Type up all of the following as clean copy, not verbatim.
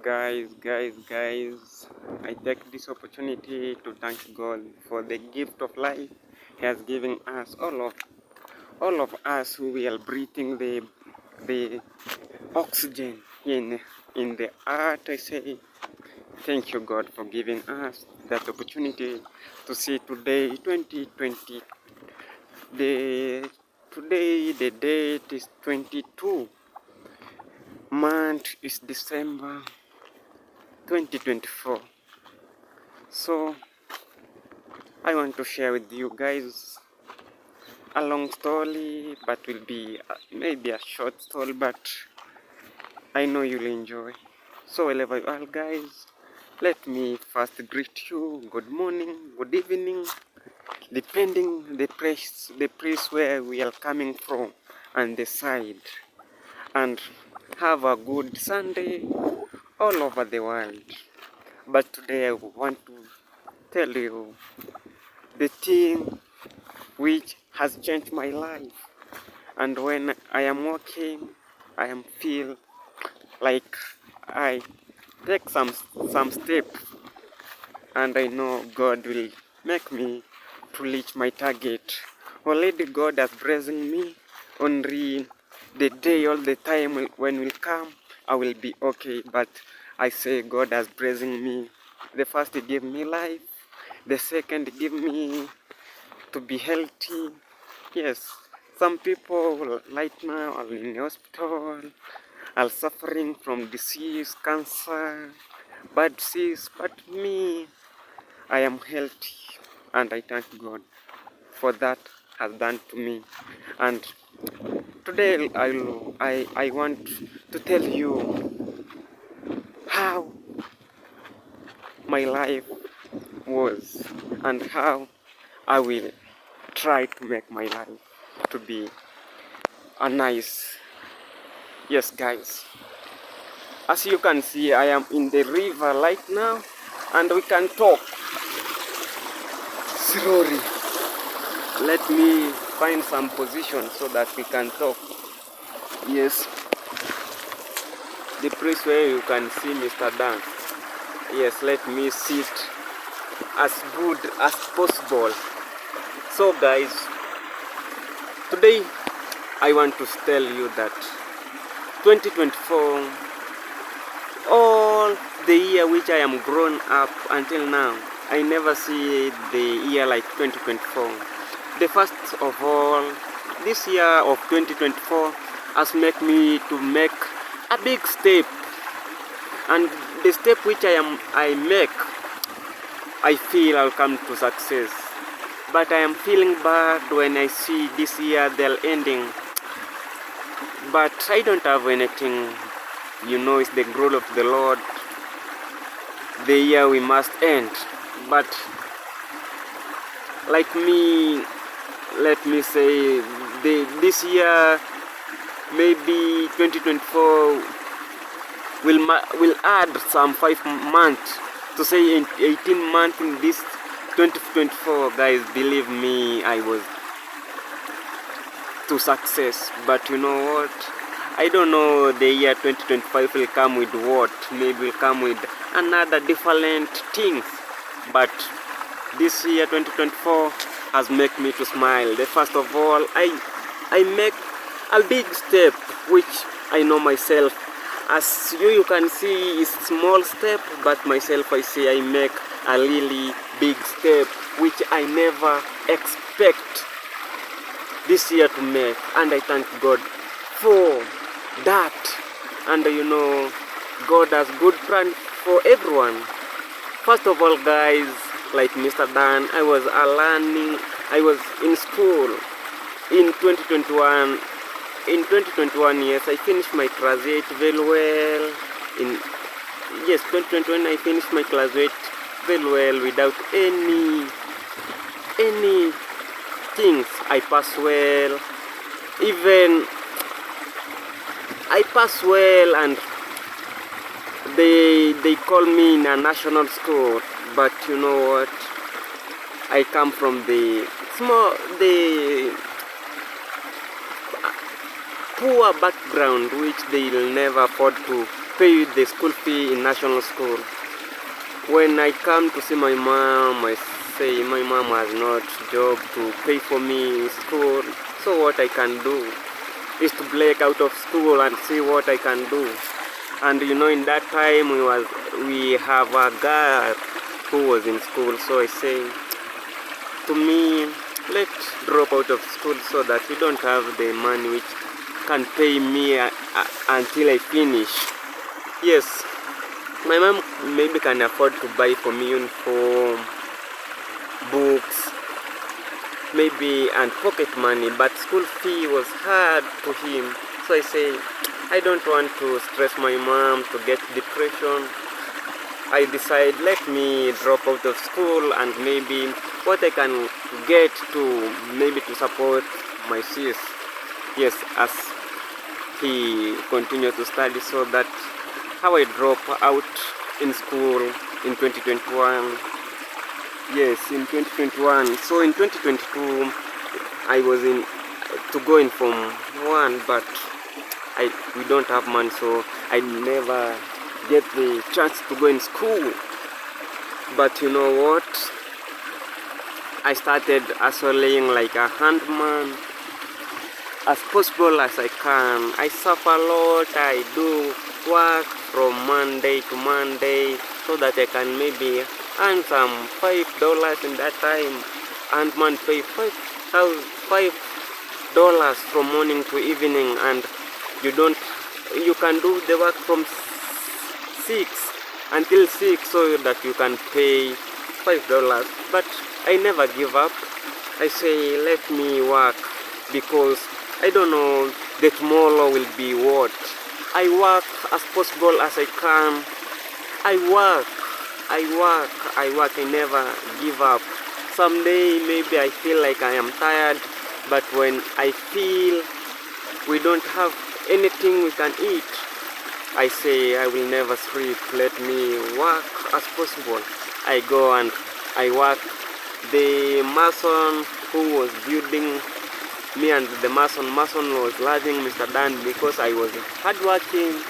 guys, I take this opportunity to thank God for the gift of life He has given us, all of us who are breathing the oxygen in the earth. I say thank you, God, for giving us that opportunity to see today, 2020. Today the date is 22. Month is December 2024. So I want to share with you guys a long story, but will be maybe a short story, but I know you'll enjoy. So wherever you are, guys, let me first greet you. Good morning, good evening, depending the place where we are coming from and the side. And have a good Sunday all over the world. But today I want to tell you the thing which has changed my life. And when I am walking, I am feel like I take some steps, and I know God will make me to reach my target. Already God has blessed me. Only the day, all the time when will come, I will be okay. But I say God has blessed me. The first, He gave me life. The second, He gave me to be healthy. Yes, some people right now are in the hospital, are suffering from disease, cancer, bad disease. But me, I am healthy, and I thank God for that has done to me. And today I want to tell you how my life was and how I will try to make my life to be a nice. Yes, guys, as you can see, I am in the river right now, and we can talk slowly. Let me find some position so that we can talk. Yes, the place where you can see Mr. Dan. Yes, let me sit as good as possible. So guys, today I want to tell you that 2024, all the year which I am grown up until now, I never see the year like 2024. The first of all, this year of 2024 has made me to make a big step, and the step which I make, I feel I'll come to success. But I am feeling bad when I see this year they're ending. But I don't have anything, it's the growth of the Lord. The year we must end. But like me, let me say, this year, maybe 2024 will add some 5 months to say in 18 months in this 2024. Guys, believe me, I was to success. But you know what, I don't know the year 2025 will come with what. Maybe will come with another different things. But this year 2024 has made me to smile. The first of all, I make a big step which I know myself, as you can see, is small step, but myself I say I make a really big step which I never expect this year to make, and I thank God for that. And God has good plan for everyone. First of all, guys, like Mr. Dan, I was in school in 2021. In 2021, yes, I finished my class 8 very well. 2021 I finished my class 8 very well without any things. I passed well. Even I passed well, and they call me in a national school. But you know what? I come from poor background which they'll never afford to pay the school fee in national school. When I come to see my mom, I say my mom has not job to pay for me in school. So what I can do is to break out of school and see what I can do. And you know, in that time we have a girl who was in school. So I say to me, let's drop out of school so that we don't have the money which can pay me until I finish. Yes, my mom maybe can afford to buy for me uniform, books, maybe and pocket money, but school fee was hard to him. So I say, I don't want to stress my mom to get depression. I decide, let me drop out of school and maybe what I can get to maybe to support my sis. Yes, as he continued to study, so that how I drop out in school in 2021. Yes, in 2021. So in 2022 I was in to go in Form 1, but we don't have money, so I never get the chance to go in school. But you know what, I started hustling like a handman as possible as I can. I suffer a lot. I do work from Monday to Monday so that I can maybe earn some $5 in that time, and man pay $5 from morning to evening, and you can do the work from 6 until 6 so that you can pay $5. But I never give up. I say, let me work, because I don't know the tomorrow will be what. I work as possible as I can. I work, I never give up. Someday maybe I feel like I am tired, but when I feel we don't have anything we can eat, I say I will never sleep. Let me work as possible. I go and I work. The mason who was building me and the mason was loving Mr. Dan because I was hardworking.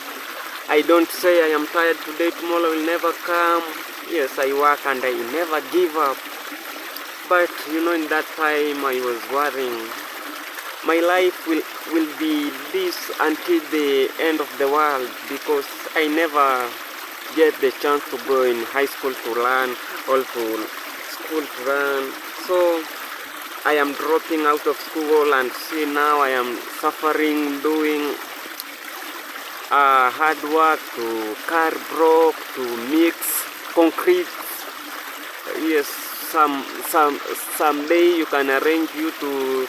I don't say I am tired today, tomorrow will never come. Yes, I work and I never give up. But you know, in that time I was worrying. My life will be this until the end of the world, because I never get the chance to go in high school to learn or to school to learn. So I am dropping out of school, and see now I am suffering doing hard work to carry block, to mix concrete. Yes, someday you can arrange you to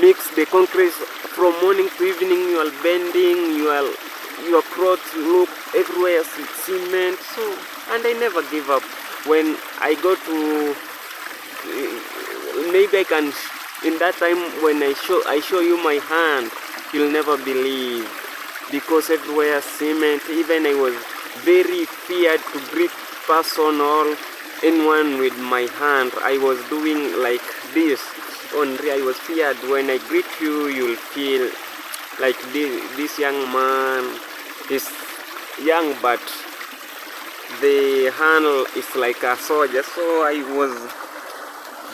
mix the concrete from morning to evening. You are bending, your clothes look everywhere cement. So, and I never give up. When I go to maybe I can, in that time when I show you my hand, you'll never believe, because everywhere cement. Even I was very feared to greet person or anyone with my hand. I was doing like this only. I was feared. When I greet you, you'll feel like this young man is young, but the handle is like a soldier. So I was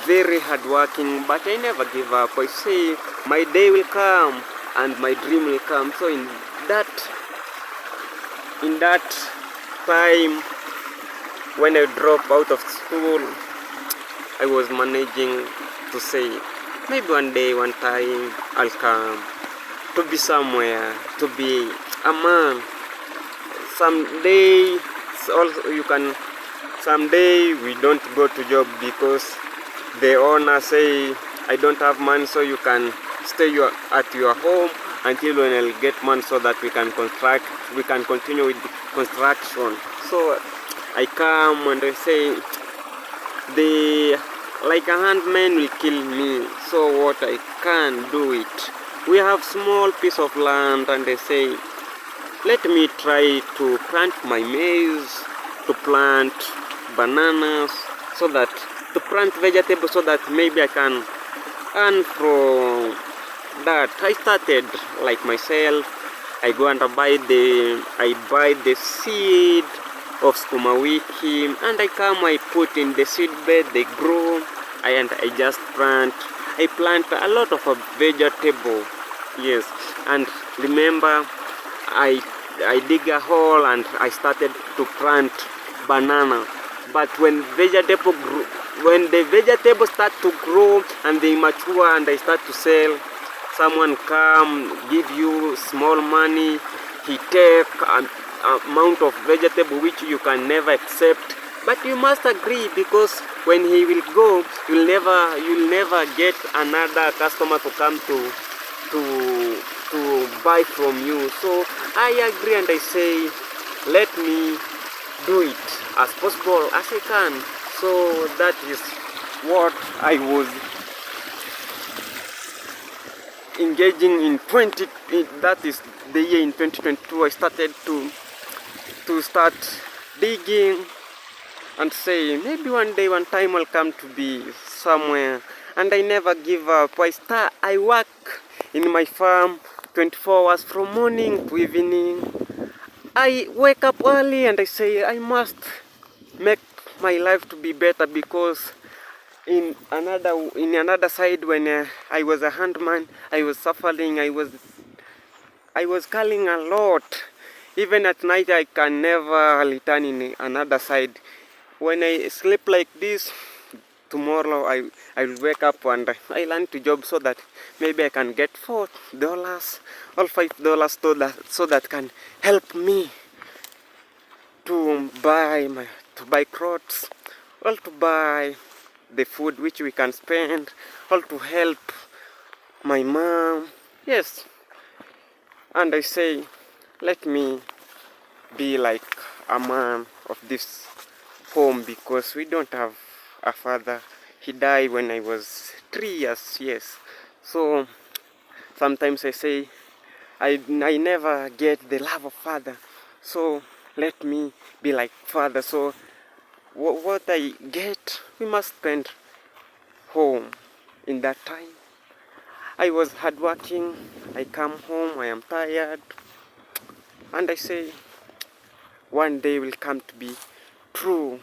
very hardworking, but I never give up. I say my day will come and my dream will come. So in that time when I dropped out of school, I was managing to say maybe one day, one time I'll come to be somewhere, to be a man. Someday also you can, someday we don't go to job because the owner say I don't have money, so you can stay at your home until when I'll get money so that we can continue with the construction. So I come and I say like a handman will kill me. So what I can do it. We have small piece of land, and they say let me try to plant my maize, to plant bananas, so that to plant vegetables, so that maybe I can earn from that I started like myself. I go and I buy the seed of sukuma wiki, and I put in the seed bed, they grow, and I just plant. I plant a lot of a vegetable, yes. And remember, I I dig a hole and I started to plant banana. But when the vegetables start to grow and they mature and I start to sell, someone come give you small money, he take an amount of vegetable which you can never accept, but you must agree, because when he will go, you'll never get another customer to come to buy from you. So I agree and I say, let me do it as possible as I can. So that is what I was engaging in that is the year in 2022. I started to start digging and say, maybe one time I'll come to be somewhere. And I never give up. I work in my farm 24 hours from morning to evening. I wake up early and I say I must make my life to be better, because in another side, when I was a handman, I was suffering. I was calling a lot. Even at night, I can never return in another side. When I sleep like this, tomorrow I will wake up and I learn to job, so that maybe I can get $4 or $5 so that can help me to buy clothes, or to buy the food which we can spend, or to help my mom. Yes, and I say, let me be like a man of this home, because we don't have a father. He died when I was 3 years, yes. So sometimes I say I never get the love of father. So let me be like father. So what I get, we must spend home. In that time, I was hardworking. I come home, I am tired, and I say, one day will come to be true.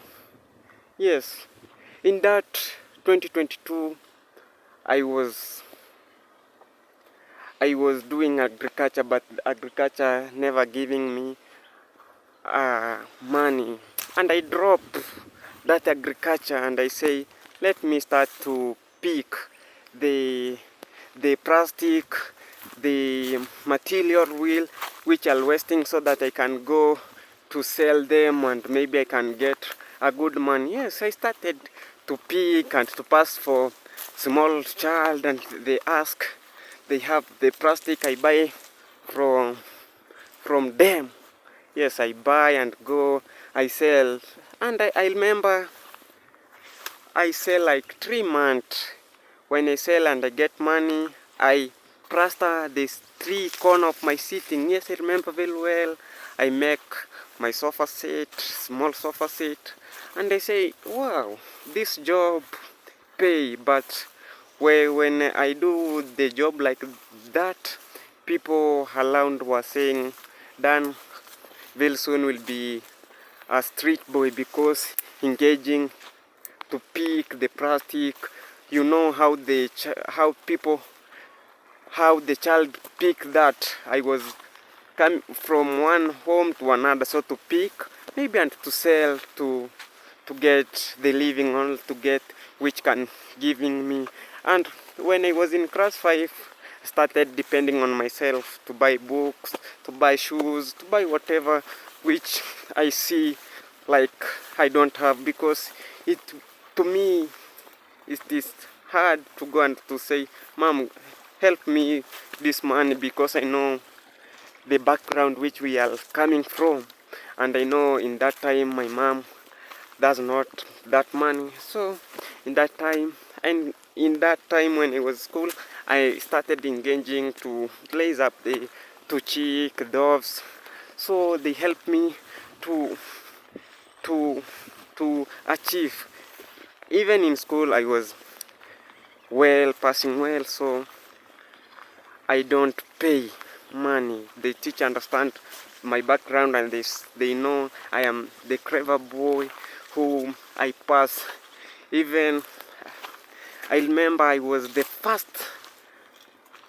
Yes, in that 2022, I was doing agriculture, but agriculture never giving me money, and I drop that agriculture and I say, let me start to pick the plastic, the material wheel which are wasting, so that I can go to sell them and maybe I can get a good money. Yes, I started to pick and to pass for small child, and they ask, they have the plastic, I buy from them. Yes, I buy and go, I sell. And I remember I sell like 3 months. When I sell and I get money, I plaster the 3 corners of my sitting. Yes, I remember very well. I make my sofa set, small sofa set. And I say, wow, this job pay. But when I do the job like that, people around were saying, Dan very soon will be a street boy, because engaging to pick the plastic, you know how how the child pick that. I was come from one home to another, so to pick maybe and to sell, to get the living on, to get which can giving me. And when I was in class 5, I started depending on myself to buy books, to buy shoes, to buy whatever which I see like I don't have, because it to me it is hard to go and to say, Mom, help me this money, because I know the background which we are coming from, and I know in that time my mom does not that money. So in that time, and in that time when it was school, I started engaging to raise up the two chick doves, so they helped me to to to achieve. Even in school I was well, passing well. So I don't pay money. The teacher understand my background, and they know I am the clever boy who I pass. Even I remember I was the first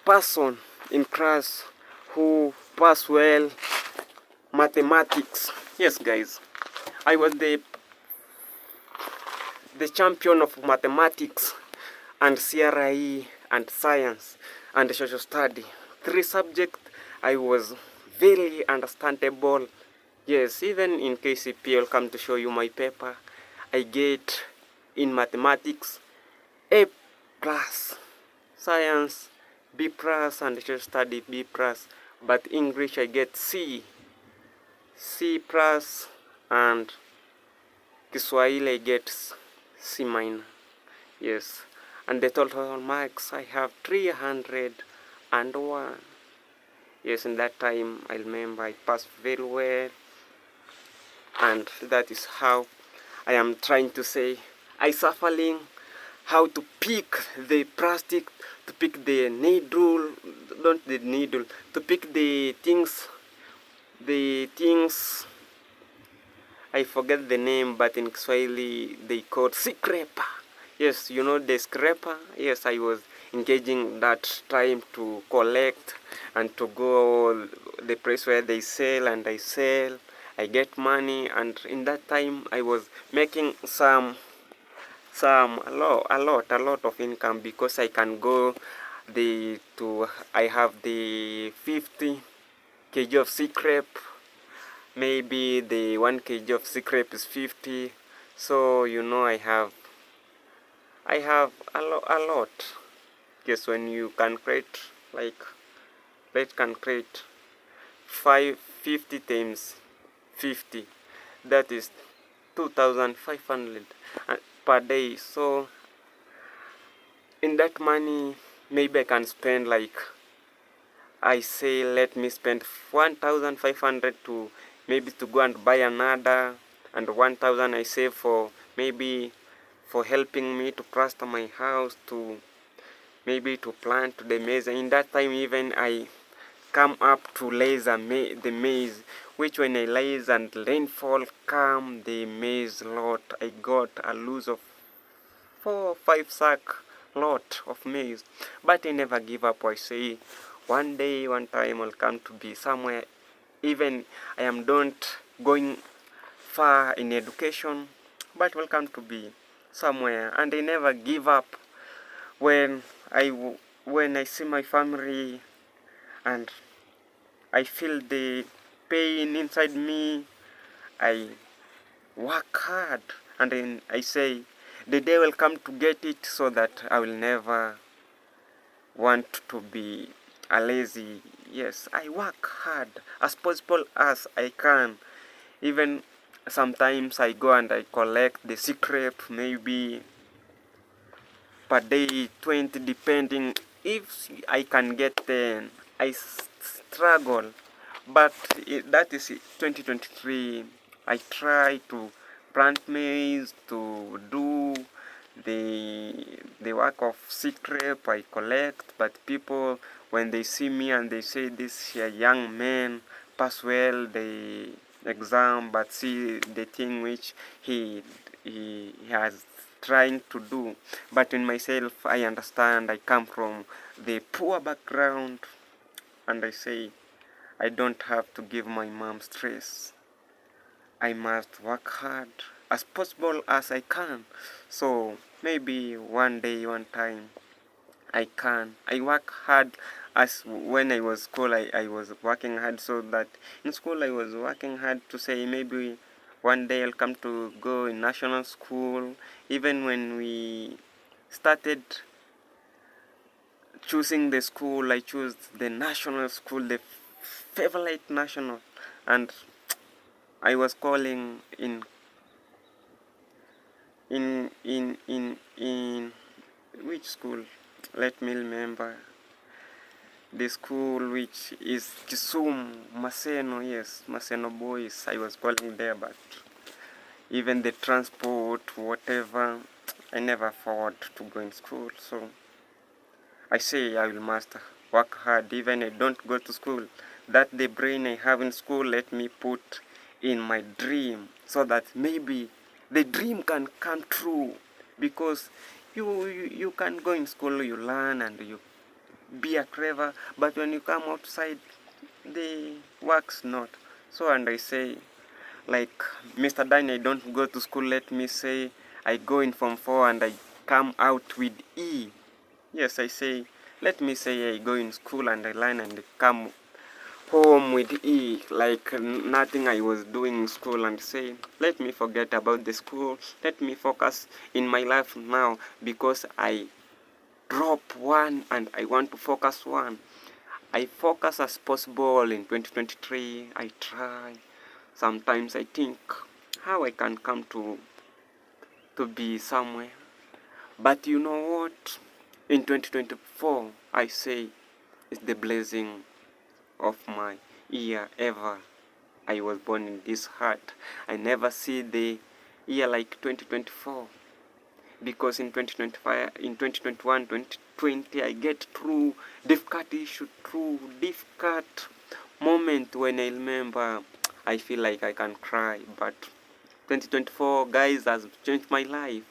person in class who passed well mathematics. Yes, guys, I was the champion of mathematics and CRE and science and social study. 3 subjects I was very understandable. Yes, even in KCP, I'll come to show you my paper. I get in mathematics A plus, science B plus, and social study B plus. But English I get C plus, and Kiswahili I get C minor. Yes, and the total marks I have 301. Yes, in that time I remember I passed very well, and that is how I am trying to say I suffering how to pick the plastic, to pick the needle, not the needle, to pick the things, I forget the name, but in Kiswahili they called scraper. Yes, you know the scraper. Yes, I was engaging that time to collect and to go the place where they sell, and I sell. I get money, and in that time I was making a lot of income, because I can go I have the 50 kg of scrap. Maybe the 1 kg of scrap is 50. So you know I have a lot. Yes, when you can create, like, let's can create 550 times 50, that is 2,500 per day. So in that money, maybe I can spend, like, I say let me spend 1,500 to maybe to go and buy another, and 1,000 I save for maybe for helping me to plaster my house, to maybe to plant the maize. In that time even I come up to lace the maize, which when I lace and rainfall come, the maize lot, I got a loss of 4 or 5 sack lot of maize. But I never give up. I say one day, one time I'll come to be somewhere. Even I am don't going far in education, but will come to be somewhere. And I never give up. when I when I see my family and I feel the pain inside me, I work hard, and then I say the day will come to get it, so that I will never want to be a lazy. Yes, I work hard as possible as I can. Even sometimes I go and I collect the secret, maybe per day 20, depending. If I can get 10, I struggle. But that is 2023. I try to plant maize, to do the work of secret I collect. But people, when they see me and they say this young man pass well the exam, but see the thing which he has trying to do. But in myself, I understand I come from the poor background, and I say I don't have to give my mom stress. I must work hard as possible as I can. So maybe one day, one time, I can. I work hard. As when I was school, I was working hard, so that in school I was working hard to say maybe one day I'll come to go in national school. Even when we started choosing the school, I chose the national school, the favorite national, and I was calling in which school? Let me remember. The school which is Kisumu, Maseno, yes, Maseno Boys. I was calling there, but even the transport, whatever, I never afford to go in school. So I say I will must work hard, even I don't go to school. That the brain I have in school, let me put in my dream, so that maybe the dream can come true. Because you can go in school, you learn and you be a clever, but when you come outside, the works not. So, and I say, like Mr. Danny, I don't go to school, let me say I go in Form 4 and I come out with E. Yes, I say, let me say I go in school and I learn and come home with E, like nothing I was doing in school, and say, let me forget about the school, let me focus in my life now, because I drop one and I want to focus one. I focus as possible in 2023. I try. Sometimes I think how I can come to be somewhere. But you know what? In 2024, I say it's the blessing of my year ever. I was born in this heart. I never see the year like 2024. Because in 2025, in 2021, 2020, I get through difficult issue, through difficult moment when I remember, I feel like I can cry. But 2024, guys, has changed my life.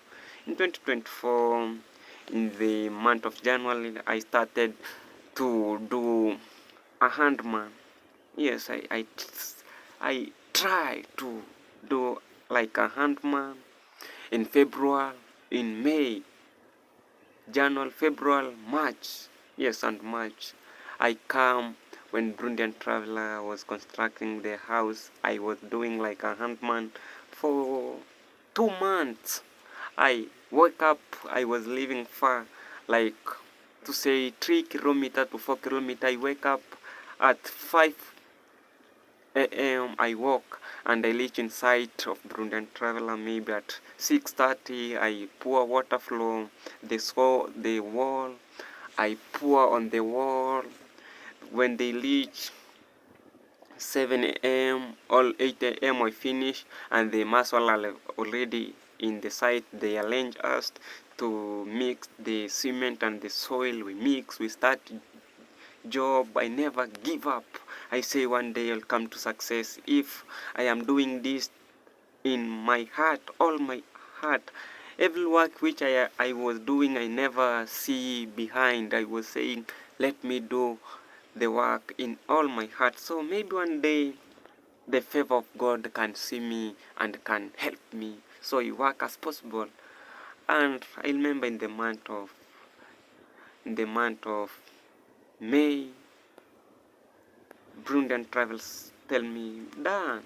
In 2024, in the month of January, I started to do a handman. Yes, I try to do like a handman in February, in May, January, February, March. Yes, and March. I come when Burundian Traveler was constructing the house. I was doing like a handman for 2 months. I woke up, I was living far, like to say 3 kilometers to 4 kilometers. I wake up at 5 a.m. I walk and I reach in sight of Burundian Traveler maybe at 6:30. I pour water flow the wall. I pour on the wall. When they reach 7 a.m. or 8 a.m. I finish, and the muscle are already in the site. They arrange us to mix the cement and the soil. We mix, we start job. I never give up. I say one day I'll come to success. If I am doing this in my heart, all my heart, every work which I was doing, I never see behind. I was saying, let me do the work in all my heart. So maybe one day the favor of God can see me and can help me. So I work as possible. And I remember in the month of May, Burundian Travels tell me, Dan,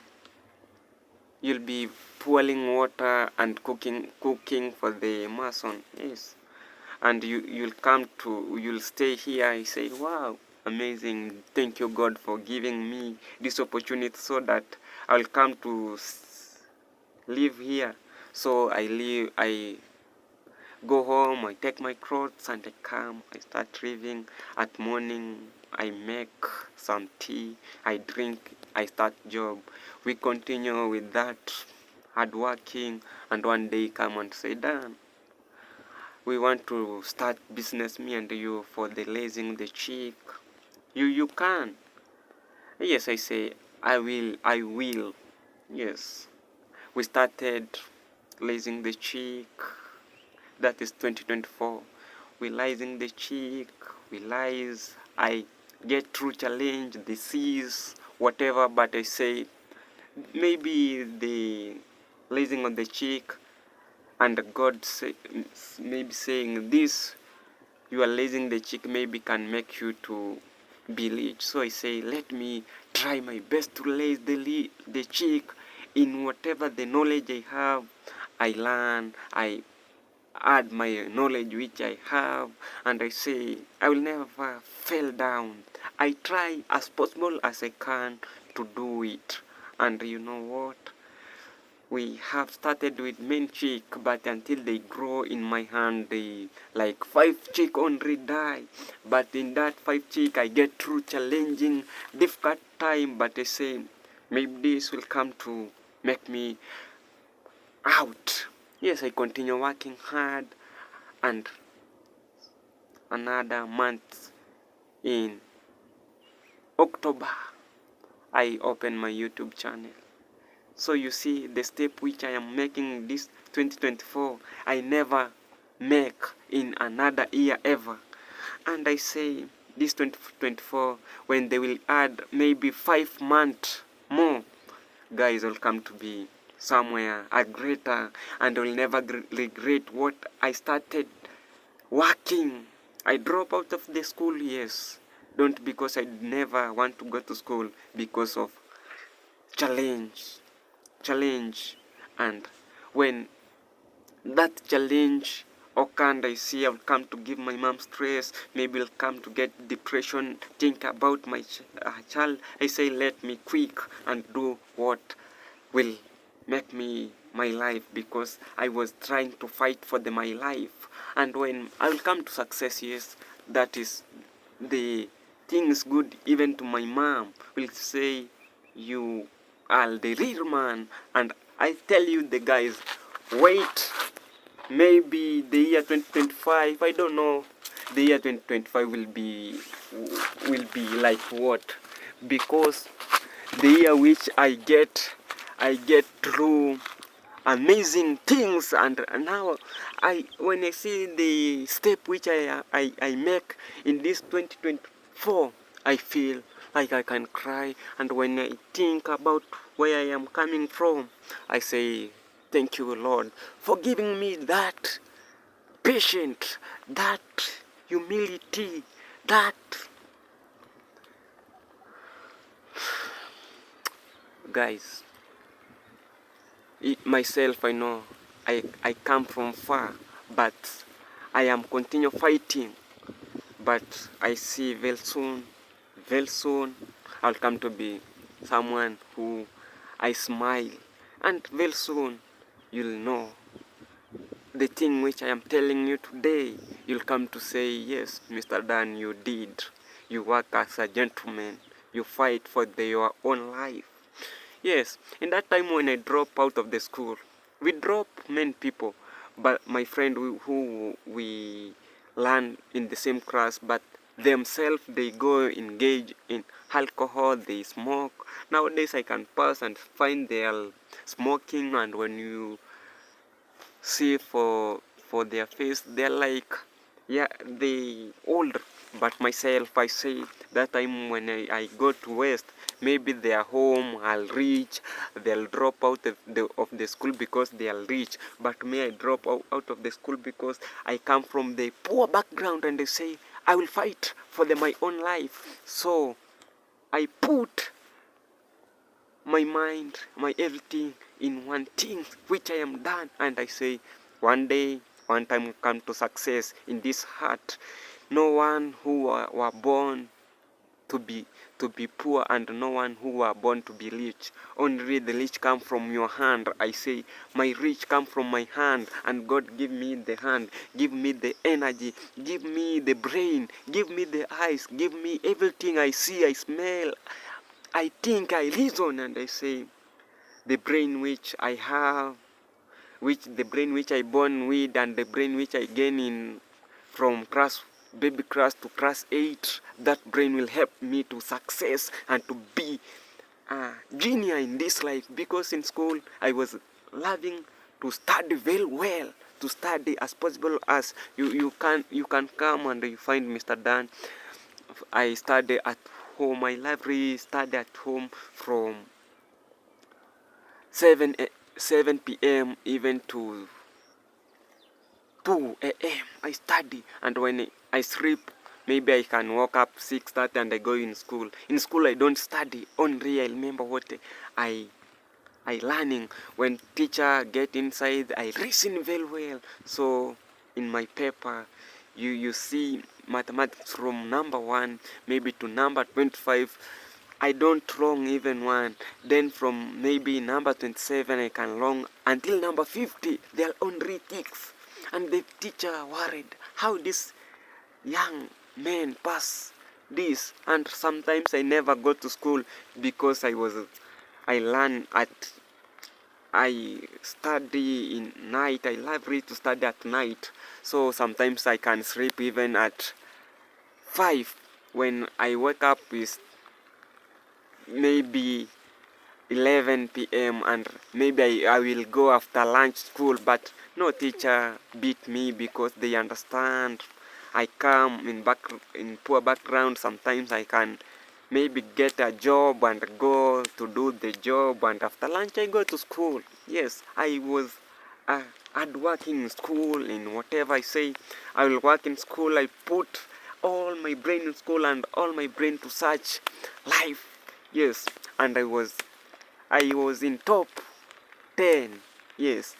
you'll be pouring water and cooking for the mason. Yes. And you'll stay here. I say, wow, amazing. Thank you, God, for giving me this opportunity so that I'll come to live here. So I go home, I take my clothes and I come, I start living. At morning, I make some tea, I drink, I start job. We continue with that, hard working, and one day come and say, Dan, we want to start business, me and you, for the raising the chick. You can. Yes, I say, I will. Yes. We started raising the chick. That is 2024. We raising the chick. We rise. I get through challenge, disease, whatever, but I say, maybe the raising on the chick and God maybe saying this, you are raising the chick, maybe can make you to be rich. So I say, let me try my best to raise the chick in whatever the knowledge I have. I learn, I add my knowledge which I have, and I say, I will never fall down. I try as possible as I can to do it. And you know what? We have started with main chick, but until they grow in my hand, they like 5 chick only die. But in that 5 chick, I get through challenging, difficult time. But I say, maybe this will come to make me out. Yes, I continue working hard, and another month. in October, I open my YouTube channel. So you see the step which I am making this 2024, I never make in another year ever. And I say this 2024, when they will add maybe 5 months more, guys, will come to be somewhere a greater, and will never regret what I started working. I drop out of the school, yes. Don't because I never want to go to school, because of challenge. And when that challenge occurred, I see I'll come to give my mom stress, maybe I'll come to get depression, think about my child. I say let me quick and do what will make me my life, because I was trying to fight for my life. And when I will come to success, yes, that is the things good. Even to my mom will say, you are the real man. And I tell you, the guys, wait, maybe the year 2025, I don't know, the year 2025 will be like what, because the year which I get through amazing things. And now when I see the step which I make in this 2024, I feel like I can cry. And when I think about where I am coming from, I say thank you, Lord, for giving me that patience, that humility, that guys, myself, I know I come from far, but I am continue fighting. But I see very soon, I'll come to be someone who I smile. And very soon, you'll know the thing which I am telling you today. You'll come to say, yes, Mr. Dan, you did. You work as a gentleman. You fight for your own life. Yes, in that time when I drop out of the school, we drop many people, but my friend who we learn in the same class, but themselves they go engage in alcohol, they smoke. Nowadays I can pass and find they are smoking, and when you see for their face, they're like, yeah, they old. But myself, I say that time when I go to West, maybe they are home, I'll reach, they'll drop out of the school because they are rich. But me, I drop out of the school because I come from the poor background, and they say I will fight for my own life. So I put my mind, my everything in one thing which I am done, and I say one day, one time will come to success in this heart. No one who were born to be poor, and no one who were born to be rich. Only the rich come from your hand. I say my rich come from my hand, and God give me the hand, give me the energy, give me the brain, give me the eyes, give me everything. I see, I smell, I think, I reason, and I say the brain which I have, the brain which I born with, and the brain which I gain in from baby class to class 8, that brain will help me to success and to be a genius in this life. Because in school I was loving to study very well, to study as possible as you can come and you find Mr. Dan. I study at home, my library study at home from 7 p.m. even to 2 a.m. I study, and when I sleep, maybe I can wake up 6:30 and I go in school. In school I don't study, only I remember what I learning. When teacher get inside, I listen very well. So in my paper, you see mathematics from number 1 maybe to number 25. I don't wrong even one. Then from maybe number 27 I can wrong until number 50. They are only ticks. And the teacher worried how this young man pass this. And sometimes I never go to school because I study in night. I love to study at night. So sometimes I can sleep even at 5. when I wake up is maybe 11 p.m. and maybe I will go after lunch school, but no teacher beat me because they understand I come in poor background. Sometimes I can maybe get a job and go to do the job, and after lunch I go to school. Yes, I was hard working in school. In whatever I say, I will work in school. I put all my brain in school and all my brain to search life. Yes, and I was in top 10. Yes,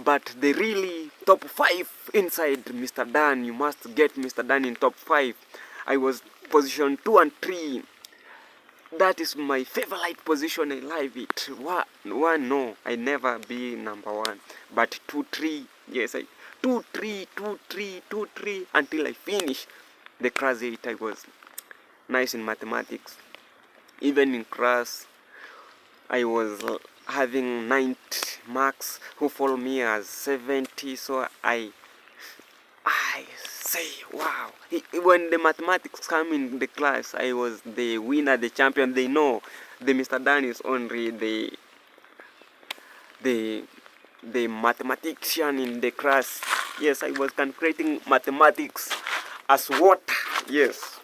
but the really top 5 inside Mr. Dan, you must get Mr. Dan in top 5. I was position 2 and 3. That is my favorite position. I love it. One, no, I never be number 1, but 2, 3. Yes, 2, 3, 2, 3, 2, 3 until I finish the class 8. I was nice in mathematics. Even in class, I was having 90 marks, who follow me as 70. So I say, wow. When the mathematics come in the class, I was the winner, the champion. They know the Mr. Dan is only the mathematician in the class. Yes, I was calculating mathematics as water. Yes,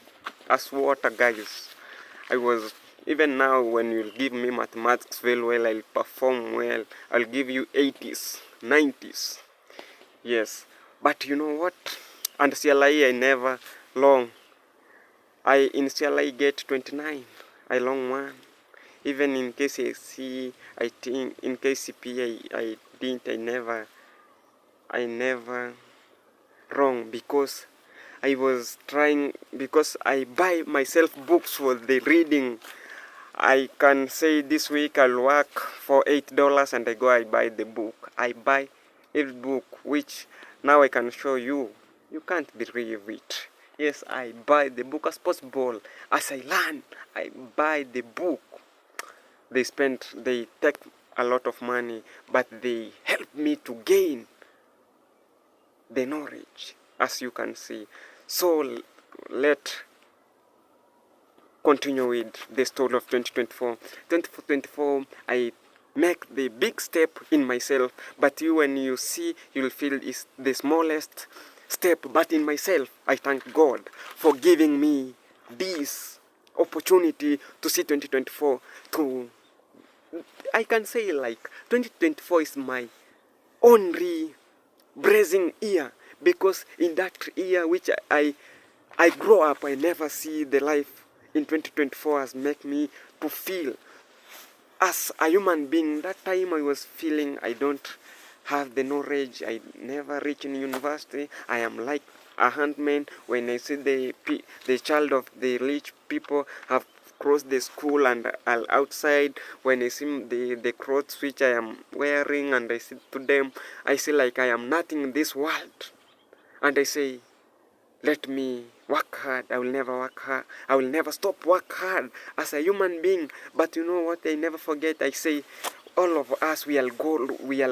as water, guys. I was, even now when you give me mathematics very well, I'll perform well. I'll give you 80s, 90s. Yes, but you know what? And CLI I never long. In CLI get 29. I long one. Even in KCSE, I think in KCP I didn't. I never wrong because I was trying, because I buy myself books for the reading. I can say this week I'll work for $8 and I buy the book. I buy every book, which now I can show you. You can't believe it. Yes, I buy the book as possible. As I learn, I buy the book. They take a lot of money, but they help me to gain the knowledge, as you can see. So let continue with the story of 2024. 2024, I make the big step in myself, but when you see, you'll feel it's the smallest step. But in myself, I thank God for giving me this opportunity to see 2024. I can say like 2024 is my only blessing year, because in that year which I grow up, I never see the life in 2024 has make me to feel as a human being. That time I was feeling I don't have the knowledge. I never reach in university. I am like a handman. When I see the child of the rich people have crossed the school and are outside, when I see the clothes which I am wearing and I see to them, I see like I am nothing in this world. And I say, let me work hard. I will never work hard. I will never stop work hard as a human being. But you know what? I never forget. I say, all of us, we are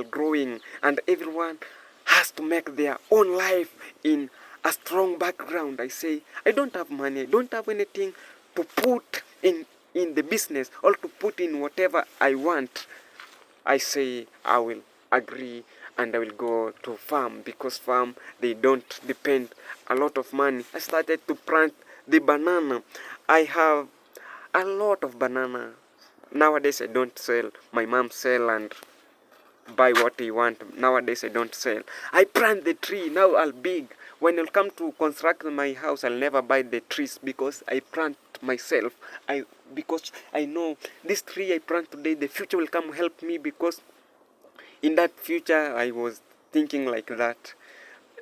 growing, and everyone has to make their own life in a strong background. I say, I don't have money. I don't have anything to put in the business or to put in whatever I want. I say I will agree and I will go to farm, because farm, they don't depend a lot of money. I started to plant the banana. I have a lot of banana. Nowadays I don't sell. My mom sell and buy what they want. Nowadays I don't sell. I plant the tree. Now I'll big. When I'll come to construct my house, I'll never buy the trees because I plant myself. Because I know this tree I plant today, the future will come help me, because in that future I was thinking like that.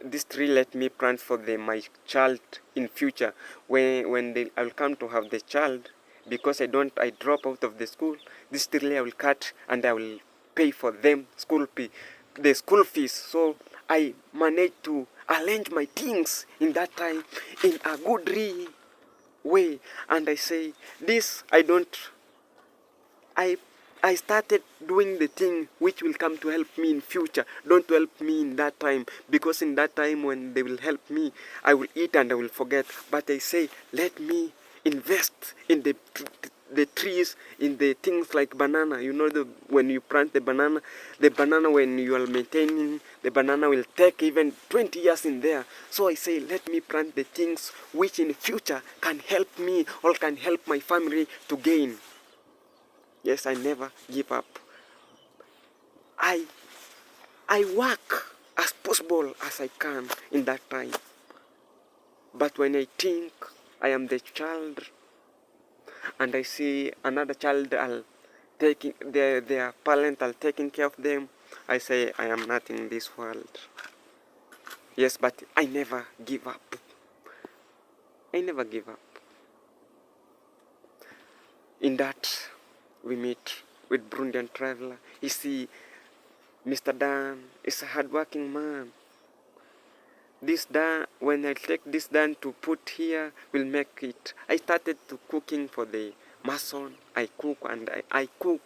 This tree let me plant for my child in future. When I'll come to have the child, because I drop out of the school, this tree I will cut and I will pay for them the school fees. So I managed to arrange my things in that time in a good way. And I say this, I I started doing the thing which will come to help me in future, don't help me in that time, because in that time when they will help me, I will eat and I will forget. But I say, let me invest in the trees, in the things like banana. You know, when you plant the banana when you are maintaining the banana will take even 20 years in there. So I say, let me plant the things which in future can help me or can help my family to gain. Yes, I never give up. I work as possible as I can in that time. But when I think I am the child and I see another child taking their parent are taking care of them, I say I am not in this world. Yes, but I never give up. I never give up. In that we meet with Burundian traveler. You see, Mr. Dan is a hardworking man. This Dan, when I take this Dan to put here, will make it. I started to cooking for the mason. I cook and I cook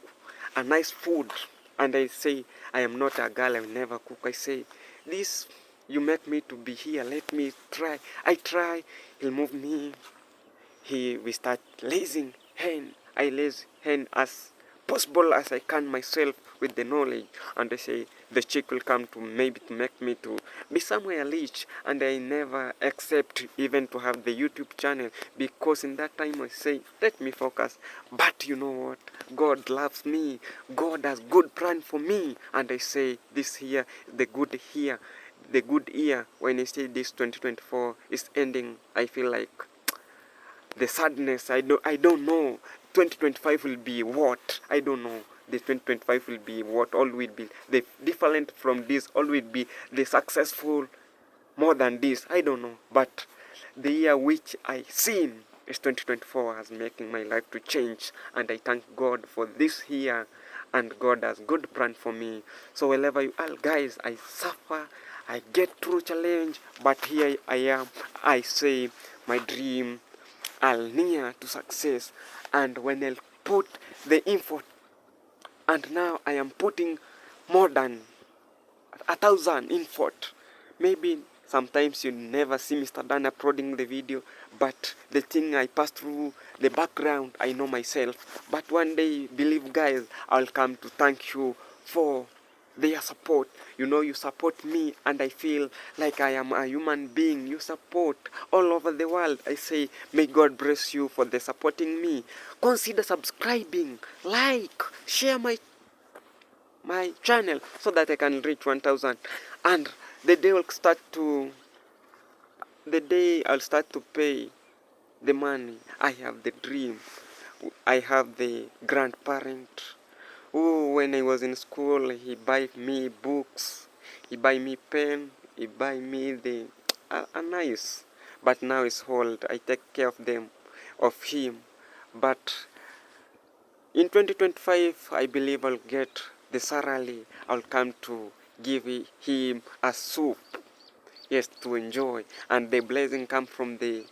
a nice food. And I say, I am not a girl, I will never cook. I say, this, you make me to be here, let me try. I try, he'll move me. We start raising hen. I raise hen as possible as I can myself with the knowledge, and I say the chick will come to maybe to make me to be somewhere rich, and I never accept even to have the YouTube channel, because in that time I say let me focus. But you know what, God loves me, God has good plan for me, and I say this year, the good year when I say this 2024 is ending, I feel like the sadness, I don't know 2025 will be what, I don't know. The 2025 will be what, all will be the different from this, all will be the successful more than this, I don't know. But the year which I seen is 2024 has making my life to change, and I thank God for this year, and God has good plan for me. So wherever you are guys, I suffer, I get through challenge, but here I am. I say my dream I'll near to success, and when I'll put the effort, and now I am putting more than 1,000 effort. Maybe sometimes you never see Mr. Dan uploading the video, but the thing I pass through, the background, I know myself. But one day, believe guys, I'll come to thank you for their support. You know, you support me, and I feel like I am a human being. You support all over the world. I say, may God bless you for the supporting me. Consider subscribing, like, share my channel so that I can reach 1,000. And the day I'll start to pay the money, I have the dream. I have the grandparent who, when I was in school, he buy me books, he buy me pen, he buy me the a nice. But now it's old. I take care of him. But in 2025, I believe I'll get the salary. I'll come to give him a soup, yes, to enjoy. And the blessing come from the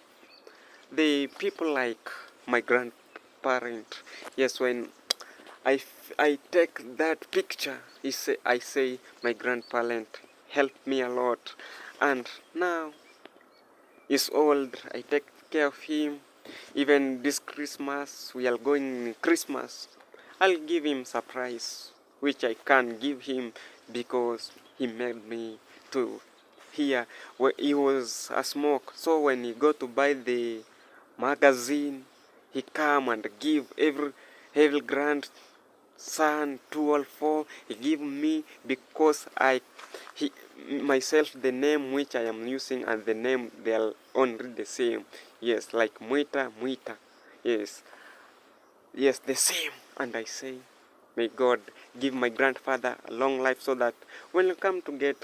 people like my grandparent. Yes, when I take that picture, I say my grandparent helped me a lot. And now he's old. I take care of him. Even this Christmas, we are going Christmas. I'll give him surprise, which I can't give him because he made me to hear where he was a smoke. So when he go to buy the magazine, he come and give every grandson 2 or 4. He give me because he myself the name which I am using and the name they are only the same. Yes, like Muita. Yes, the same. And I say, may God give my grandfather a long life so that when you come to get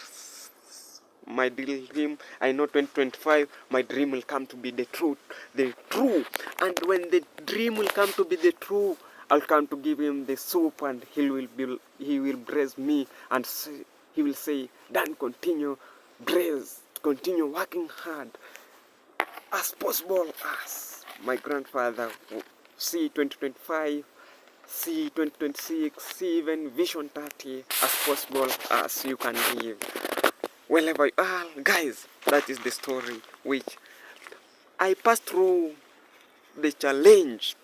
my dream, I know 2025, my dream will come to be the true. And when the dream will come to be the true, I'll come to give him the soup, and he will bless me, and he will say, Dan, continue working hard as possible as my grandfather. See 2025, see 2026, see even Vision 30 as possible as you can live. Wherever you are, guys, that is the story which I passed through the challenge,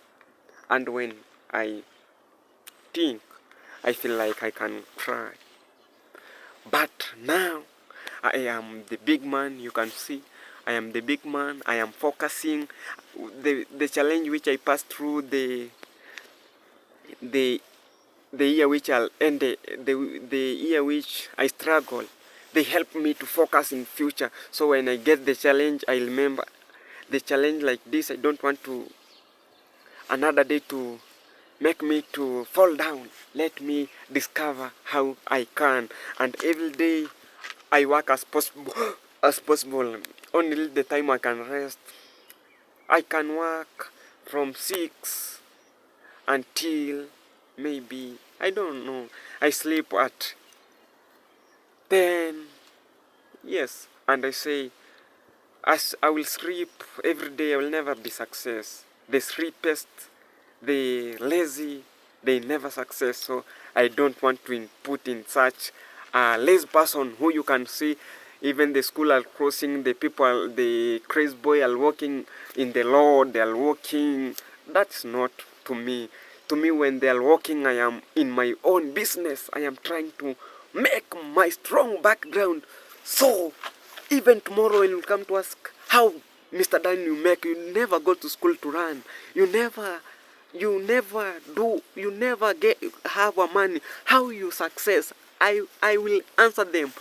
and when I think, I feel like I can cry. But now I am the big man. You can see I am the big man. I am focusing the challenge which I passed through, the year which I'll end, the year which I struggle. They help me to focus in future. So when I get the challenge, I remember the challenge like this. I don't want to another day to make me to fall down. Let me discover how I can, and every day I work as possible as possible. Only the time I can rest. I can work from 6 until maybe, I don't know. I sleep at 10. Yes, and I say, as I will sleep every day, I will never be success. The sleepest, the lazy, they never success. So I don't want to put in such a lazy person who you can see even the school are crossing, the people, the crazy boy are walking in the Lord, they are walking. That's not to me. To me, when they are walking, I am in my own business. I am trying to make my strong background. So even tomorrow when you come to ask how Mr. Dan you make, you never go to school to run. You never get have a money. How you success? I will answer them.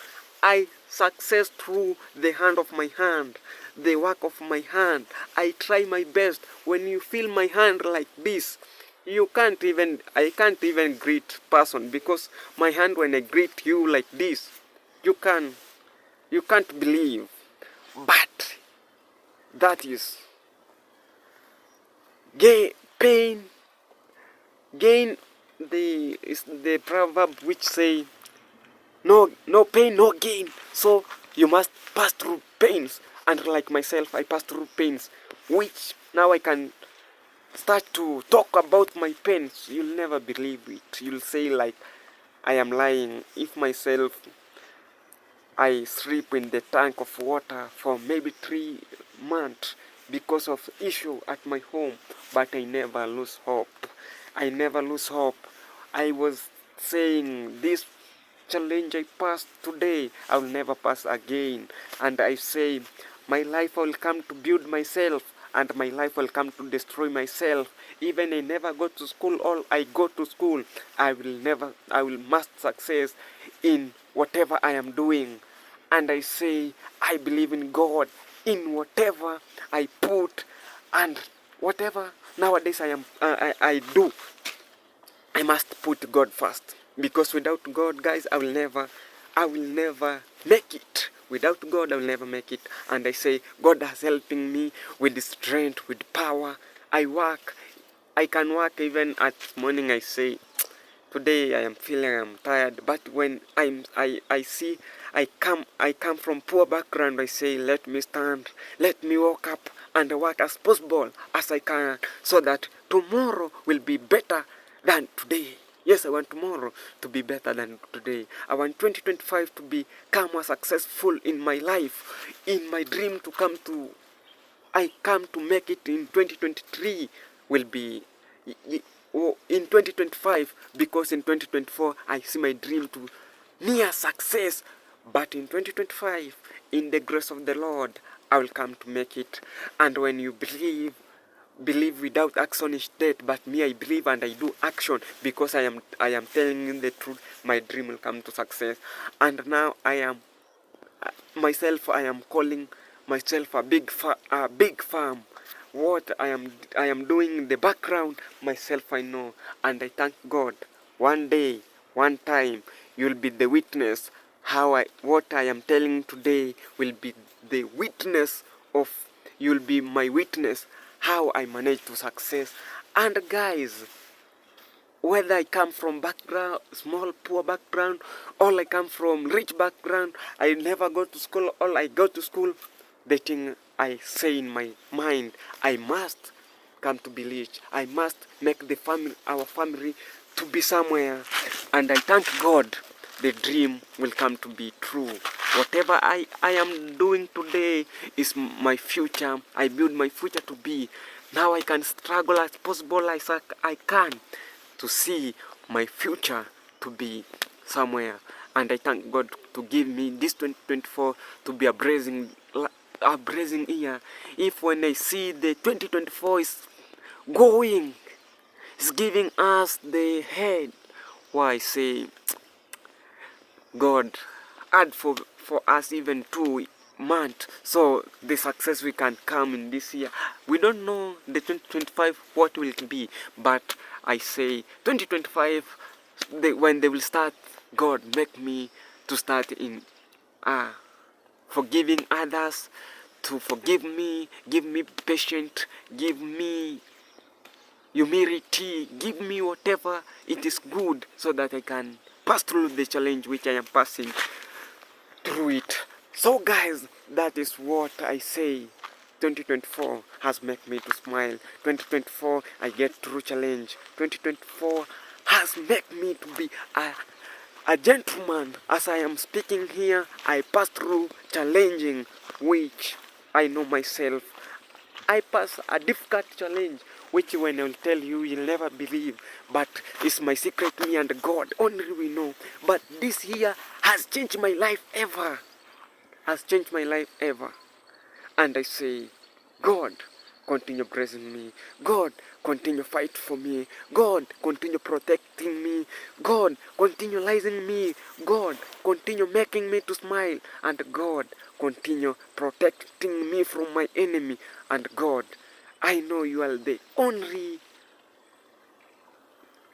I success through the hand of my hand, the work of my hand. I try my best. When you feel my hand like this, I can't even greet person, because my hand, when I greet you like this, you can't believe. But that is pain. Gain is the proverb which say no pain, no gain. So you must pass through pains. And like myself, I pass through pains, which now I can start to talk about my pains. You'll never believe it. You'll say like I am lying. If myself, I sleep in the tank of water for maybe 3 months because of issue at my home, but I never lose hope. I never lose hope. I was saying this challenge I passed today, I will never pass again. And I say, my life will come to build myself, and my life will come to destroy myself. Even I never go to school, or I go to school, I will must success in whatever I am doing. And I say, I believe in God in whatever I put, and whatever nowadays I do, I must put God first. Because without God, guys, I will never make it. Without God, I will never make it. And I say, God is helping me with strength, with power. I can work even at morning. I say, today I am feeling I'm tired. But when I see I come from poor background, I say, let me stand, let me walk up and work as possible as I can, so that tomorrow will be better than today. Yes, I want tomorrow to be better than today. I want 2025 to become more successful in my life. In my dream I come to make it in 2023 will be in 2025, because in 2024 I see my dream to near success. But in 2025, in the grace of the Lord, I will come to make it. And when you believe without action is dead, but me, I believe and I do action, because I am telling you the truth. My dream will come to success. And now I am calling myself a big farm. What I am doing in the background, myself I know. And I thank God. One day, one time, you'll be the witness how what I am telling today will be the witness of, you'll be my witness how I managed to success. And guys, whether I come from background, small poor background, or I come from rich background, I never go to school, or I go to school, the thing I say in my mind, I must come to be rich. I must make the family, our family, to be somewhere. And I thank God the dream will come to be true. Whatever I am doing today is my future. I build my future to be. Now I can struggle as possible as I can to see my future to be somewhere. And I thank God to give me this 2024 to be a blessing year. If when I see the 2024 is going, is giving us the head, why say God add for us even 2 months so the success we can come in this year. We don't know the 2025 what will it be, but I say 2025 when they will start, God make me to start in forgiving others, to forgive me, give me patience, give me humility, give me whatever it is good so that I can pass through the challenge which I am passing through it. So guys, that is what I say. 2024 has made me to smile. 2024 I get through challenge. 2024 has made me to be a gentleman. As I am speaking here, I pass through challenging which I know myself. I pass a difficult challenge which when I will tell you, you'll never believe. But it's my secret, me and God, only we know. But this year has changed my life ever. Has changed my life ever. And I say, God, continue blessing me. God, continue fight for me. God, continue protecting me. God, continue listening me. God, continue making me to smile. And God, continue protecting me from my enemy. And God, I know you are the only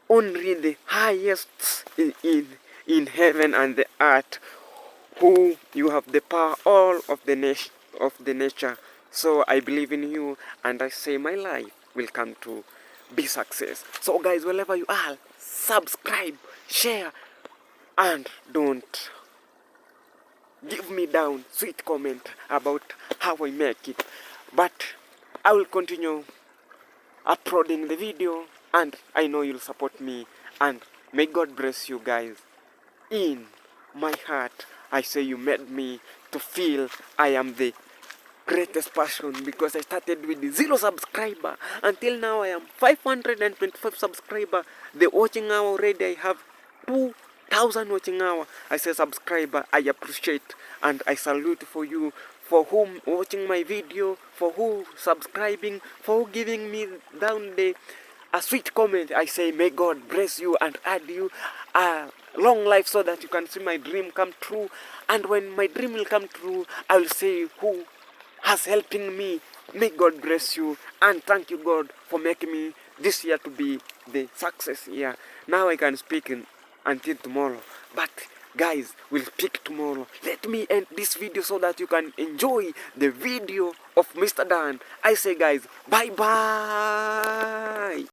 the highest in heaven and the earth, who you have the power all of the nature. So I believe in you, and I say my life will come to be success. So guys, wherever you are, subscribe, share, and don't give me down sweet comment about how I make it. But I will continue uploading the video, and I know you'll support me, and may God bless you guys. In my heart, I say you made me to feel I am the greatest person, because I started with 0 subscriber. Until now I am 525 subscriber. The watching hour already I have 2,000 watching hour. I say subscriber, I appreciate and I salute for you, for whom watching my video, for who subscribing, for who giving me down a sweet comment. I say may God bless you and add you a long life so that you can see my dream come true. And when my dream will come true, I will say who has helping me. May God bless you, and thank you God for making me this year to be the success year. Now I can speak until tomorrow, but guys, we'll speak tomorrow. Let me end this video so that you can enjoy the video of Mr. Dan. I say guys, bye bye.